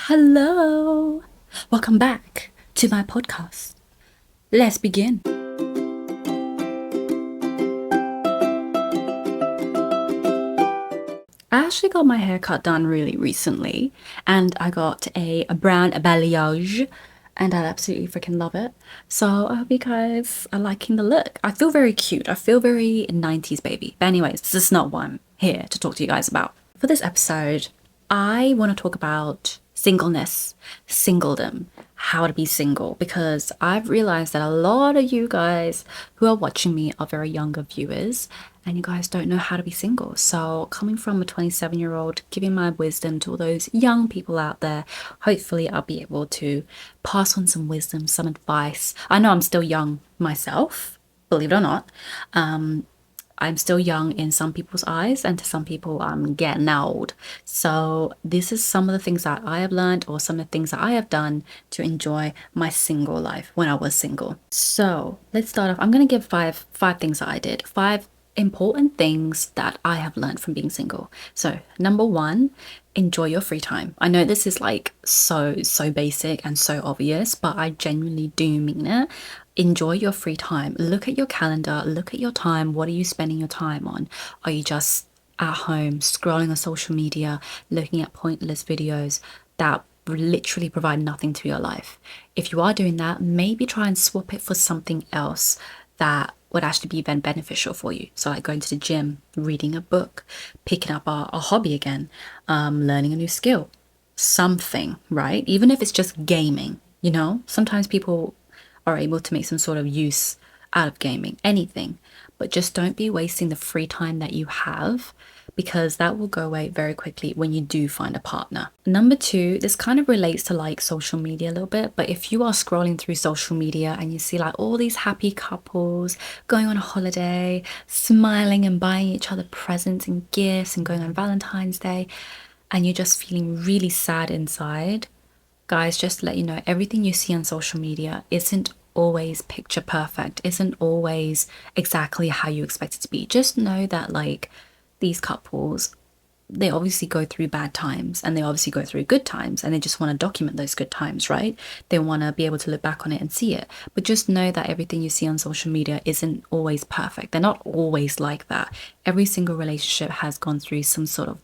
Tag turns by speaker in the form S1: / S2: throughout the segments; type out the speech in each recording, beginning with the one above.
S1: Hello, welcome back to my podcast. Let's begin. I actually got my hair cut done really recently, and I got a brown balayage, and I absolutely freaking love it. So I hope you guys are liking the look. I feel very cute. I feel very 90s baby. But anyways, this is not what I'm here to talk to you guys about. For this episode, I want to talk about singleness, singledom, how to be single, because I've realized that a lot of you guys who are watching me are very younger viewers and you guys don't know how to be single. So, coming from a 27-year-old, giving my wisdom to all those young people out there, hopefully, I'll be able to pass on some wisdom, some advice. I know I'm still young myself, believe it or not. I'm still young in some people's eyes, and to some people, I'm getting old. So, this is some of the things that I have learned, or some of the things that I have done to enjoy my single life when I was single. So, let's start off. I'm going to give five things that I did, five important things that I have learned from being single. So, number one, enjoy your free time. I know this is like so basic and so obvious, but I genuinely do mean it. Enjoy your free time. Look at your calendar, look at your time. What are you spending your time on? Are you just at home scrolling on social media, looking at pointless videos that literally provide nothing to your life? If you are doing that, maybe try and swap it for something else that would actually be then beneficial for you. So like going to the gym, reading a book, picking up a hobby again, learning a new skill, something, right? Even if it's just gaming, sometimes people are able to make some sort of use out of gaming, anything. But just don't be wasting the free time that you have, because that will go away very quickly when you do find a partner. Number two, this kind of relates to like social media a little bit, but if you are scrolling through social media and you see like all these happy couples going on a holiday, smiling and buying each other presents and gifts and going on Valentine's Day, and you're just feeling really sad inside, guys, just to let you know, everything you see on social media isn't always picture perfect, isn't always exactly how you expect it to be. Just know that like these couples, they obviously go through bad times and they obviously go through good times, and they just want to document those good times, right? They want to be able to look back on it and see it. But just know that everything you see on social media isn't always perfect. They're not always like that. Every single relationship has gone through some sort of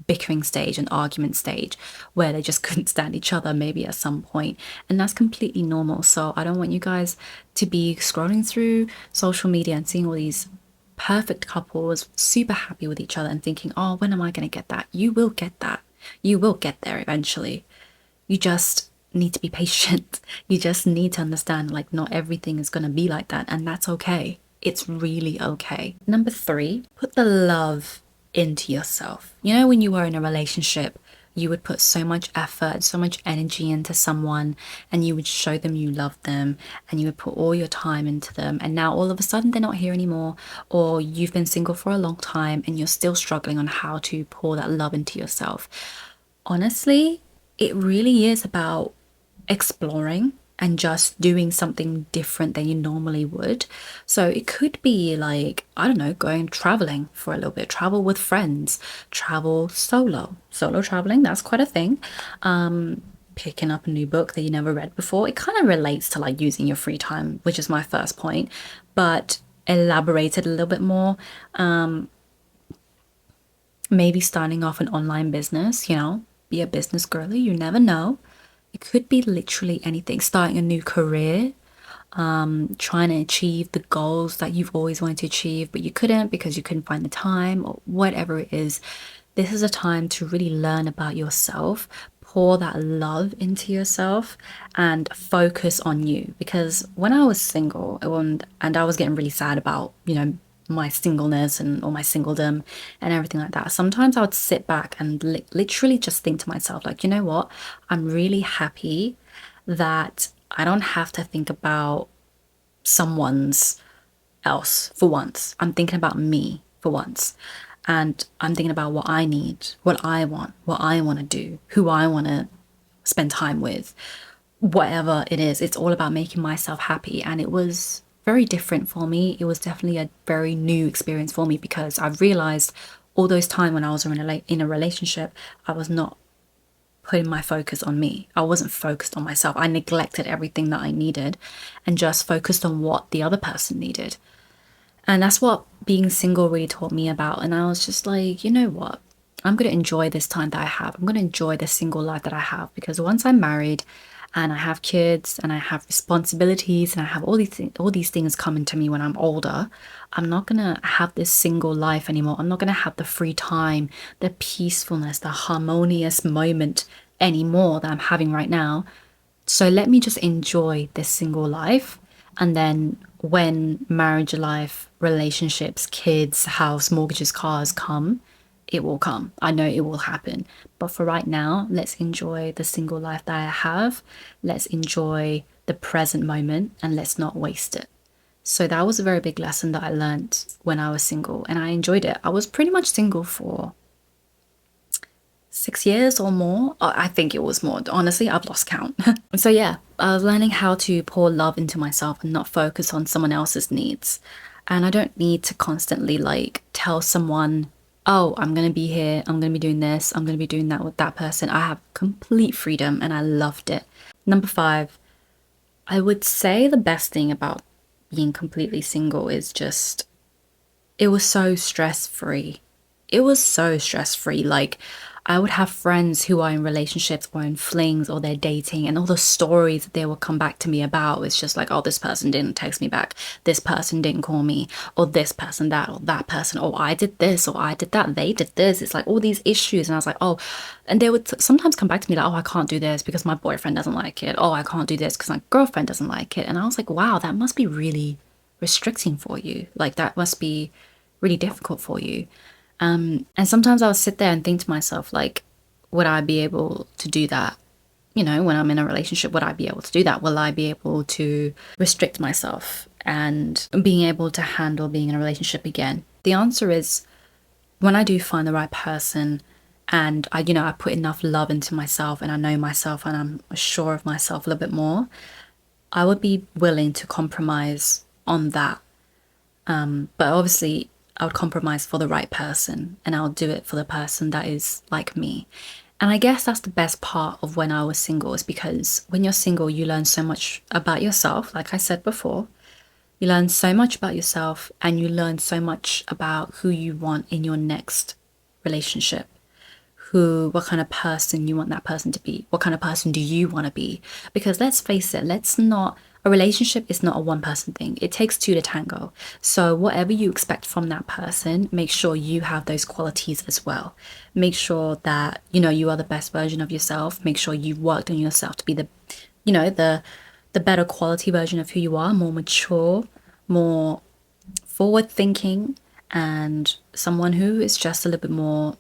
S1: bickering stage and argument stage where they just couldn't stand each other maybe at some point, and that's completely normal. So I don't want you guys to be scrolling through social media and seeing all these perfect couples super happy with each other and thinking, oh, when am I going to get that? You will get that. You will get there eventually. You just need to be patient. You just need to understand like not everything is going to be like that, and that's okay. It's really okay. Number three, put the love into yourself. When you were in a relationship, you would put so much effort, so much energy into someone, and you would show them you love them, and you would put all your time into them. And now all of a sudden they're not here anymore, or you've been single for a long time and you're still struggling on how to pour that love into yourself. Honestly, it really is about exploring and just doing something different than you normally would. So it could be like, I don't know, going traveling for a little bit, travel with friends, travel solo traveling, that's quite a thing. Picking up a new book that you never read before. It kind of relates to like using your free time, which is my first point, but elaborated a little bit more. Maybe starting off an online business, be a business girly, you never know. It could be literally anything, starting a new career, trying to achieve the goals that you've always wanted to achieve, but you couldn't because you couldn't find the time, or whatever it is. This is a time to really learn about yourself, pour that love into yourself, and focus on you. Because when I was single and I was getting really sad about, my singleness and or my singledom and everything like that, sometimes I would sit back and literally just think to myself, like, you know what? I'm really happy that I don't have to think about someone's else for once. I'm thinking about me for once. And I'm thinking about what I need, what I want to do, who I want to spend time with, whatever it is. It's all about making myself happy. And it was very different for me. It was definitely a very new experience for me, because I've realized all those time when I was in a relationship, I was not putting my focus on me. I wasn't focused on myself. I neglected everything that I needed and just focused on what the other person needed. And that's what being single really taught me about. And I was just like, you know what? I'm going to enjoy this time that I have. I'm going to enjoy the single life that I have, because once I'm married and I have kids and I have responsibilities and I have all these things coming to me when I'm older, I'm not going to have this single life anymore. I'm not going to have the free time, the peacefulness, the harmonious moment anymore that I'm having right now. So let me just enjoy this single life. And then when marriage life, relationships, kids, house, mortgages, cars come, it will come. I know it will happen. But for right now, let's enjoy the single life that I have. Let's enjoy the present moment and let's not waste it. So that was a very big lesson that I learned when I was single, and I enjoyed it. I was pretty much single for 6 years or more. I think it was more. Honestly, I've lost count. So yeah, I was learning how to pour love into myself and not focus on someone else's needs. And I don't need to constantly like tell someone, oh, I'm going to be here, I'm going to be doing this, I'm going to be doing that with that person. I have complete freedom and I loved it. Number 5, I would say the best thing about being completely single is just it was so stress free. It was so stress free. Like, I would have friends who are in relationships or in flings or they're dating, and all the stories that they will come back to me about. It's just like, oh, this person didn't text me back. This person didn't call me. Or this person, that, or that person. Oh, I did this or I did that. They did this. It's like all these issues. And I was like, oh, and they would sometimes come back to me like, oh, I can't do this because my boyfriend doesn't like it. Oh, I can't do this because my girlfriend doesn't like it. And I was like, wow, that must be really restricting for you. Like, that must be really difficult for you. And sometimes I'll sit there and think to myself, like, would I be able to do that? You know, when I'm in a relationship, would I be able to do that? Will I be able to restrict myself and being able to handle being in a relationship again? The answer is when I do find the right person and I put enough love into myself and I know myself and I'm sure of myself a little bit more, I would be willing to compromise on that. But obviously, I would compromise for the right person and I'll do it for the person that is like me. And I guess that's the best part of when I was single, is because when you're single, you learn so much about yourself. Like I said before, you learn so much about yourself and you learn so much about who you want in your next relationship. What kind of person you want that person to be. What kind of person do you want to be? Because let's face it, a relationship is not a one person thing. It takes two to tango. So whatever you expect from that person, make sure you have those qualities as well. Make sure that, you are the best version of yourself. Make sure you've worked on yourself to be the better quality version of who you are, more mature, more forward thinking, and someone who is just a little bit more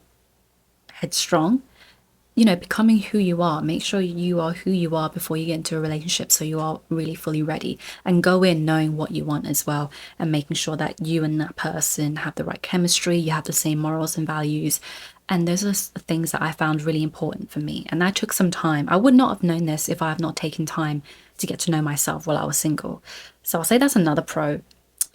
S1: headstrong, becoming who you are. Make sure you are who you are before you get into a relationship, so you are really fully ready, and go in knowing what you want as well, and making sure that you and that person have the right chemistry, you have the same morals and values. And those are things that I found really important for me, and that took some time. I would not have known this if I have not taken time to get to know myself while I was single. So I'll say that's another pro.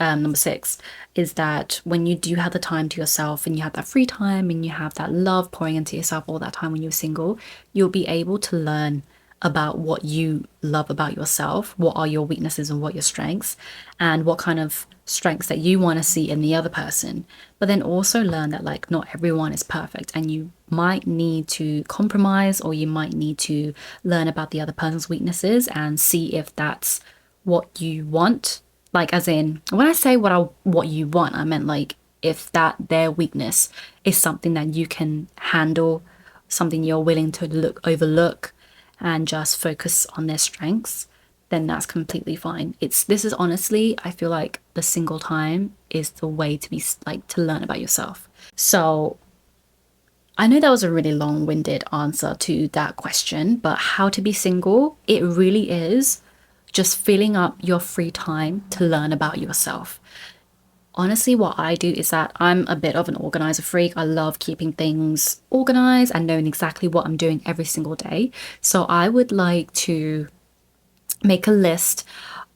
S1: Number 6 is that when you do have the time to yourself and you have that free time and you have that love pouring into yourself all that time when you're single, you'll be able to learn about what you love about yourself, what are your weaknesses and what your strengths, and what kind of strengths that you want to see in the other person. But then also learn that, like, not everyone is perfect and you might need to compromise, or you might need to learn about the other person's weaknesses and see if that's what you want. Like, as in, when I say what you want, I meant like if their weakness is something that you can handle, something you're willing to overlook and just focus on their strengths, then that's completely fine. This is honestly, I feel like the single time is the way to be, like, to learn about yourself. So I know that was a really long-winded answer to that question, but how to be single, it really is just filling up your free time to learn about yourself. Honestly, what I do is that I'm a bit of an organizer freak. I love keeping things organized and knowing exactly what I'm doing every single day. So I would like to make a list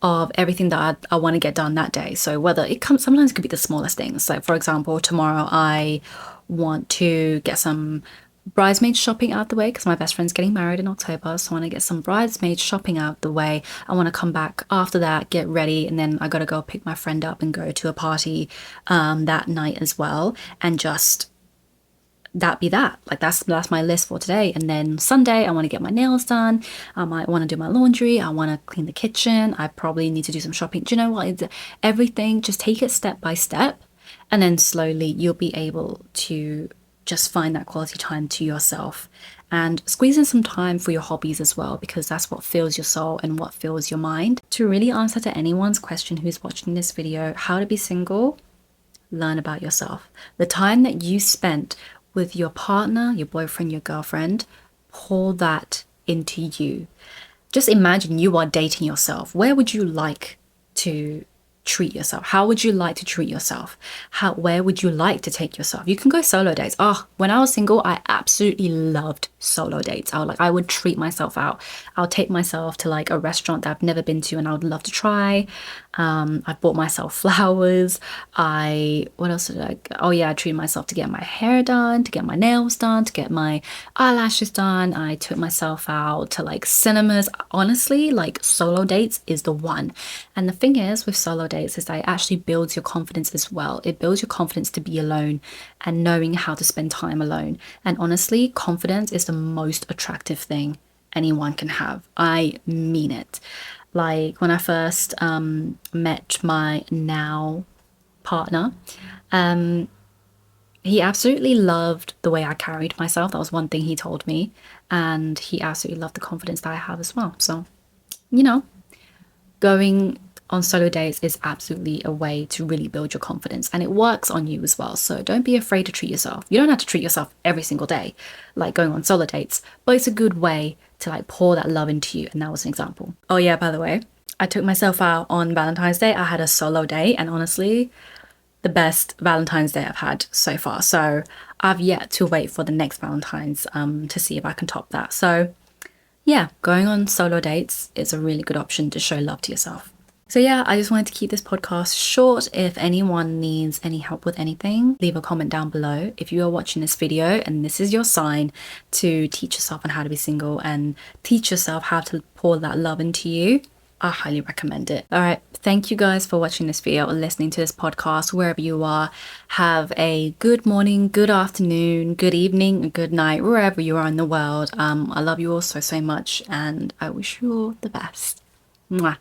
S1: of everything that I want to get done that day. So whether sometimes it could be the smallest things. Like, for example, tomorrow I want to get some bridesmaid shopping out the way because my best friend's getting married in October. So I want to get some bridesmaid shopping out the way. I want to come back after that, get ready, and then I got to go pick my friend up and go to a party that night as well. And just that be that. Like that's my list for today. And then Sunday, I want to get my nails done. I might want to do my laundry. I want to clean the kitchen. I probably need to do some shopping. Do you know what? It's everything. Just take it step by step, and then slowly you'll be able to just find that quality time to yourself and squeeze in some time for your hobbies as well, because that's what fills your soul and what fills your mind. To really answer to anyone's question who's watching this video, how to be single, learn about yourself. The time that you spent with your partner, your boyfriend, your girlfriend, pour that into you. Just imagine you are dating yourself. Where would you like to treat yourself? How would you like to treat yourself? Where would you like to take yourself? You can go solo dates. Oh, when I was single, I absolutely loved solo dates. I would treat myself out. I'll take myself to like a restaurant that I've never been to and I would love to try. I bought myself flowers. What else did I? Oh yeah, I treated myself to get my hair done, to get my nails done, to get my eyelashes done. I took myself out to like cinemas. Honestly, like solo dates is the one. And the thing is with solo dates is that it actually builds your confidence as well. It builds your confidence to be alone and knowing how to spend time alone. And honestly, confidence is the most attractive thing anyone can have. I mean it. Like when I first met my now partner, he absolutely loved the way I carried myself. That was one thing he told me. And he absolutely loved the confidence that I have as well. So, you know, going on solo dates is absolutely a way to really build your confidence, and it works on you as well. So don't be afraid to treat yourself. You don't have to treat yourself every single day, like going on solo dates, but it's a good way to like pour that love into you. And that was an example. Oh yeah, by the way, I took myself out on Valentine's Day. I had a solo day, and honestly, the best Valentine's Day I've had so far. So I've yet to wait for the next Valentine's to see if I can top that. So yeah, going on solo dates is a really good option to show love to yourself. So yeah, I just wanted to keep this podcast short. If anyone needs any help with anything, leave a comment down below. If you are watching this video and this is your sign to teach yourself on how to be single and teach yourself how to pour that love into you, I highly recommend it. All right, thank you guys for watching this video or listening to this podcast, wherever you are. Have a good morning, good afternoon, good evening, good night, wherever you are in the world. I love you all so much, and I wish you all the best. Mwah.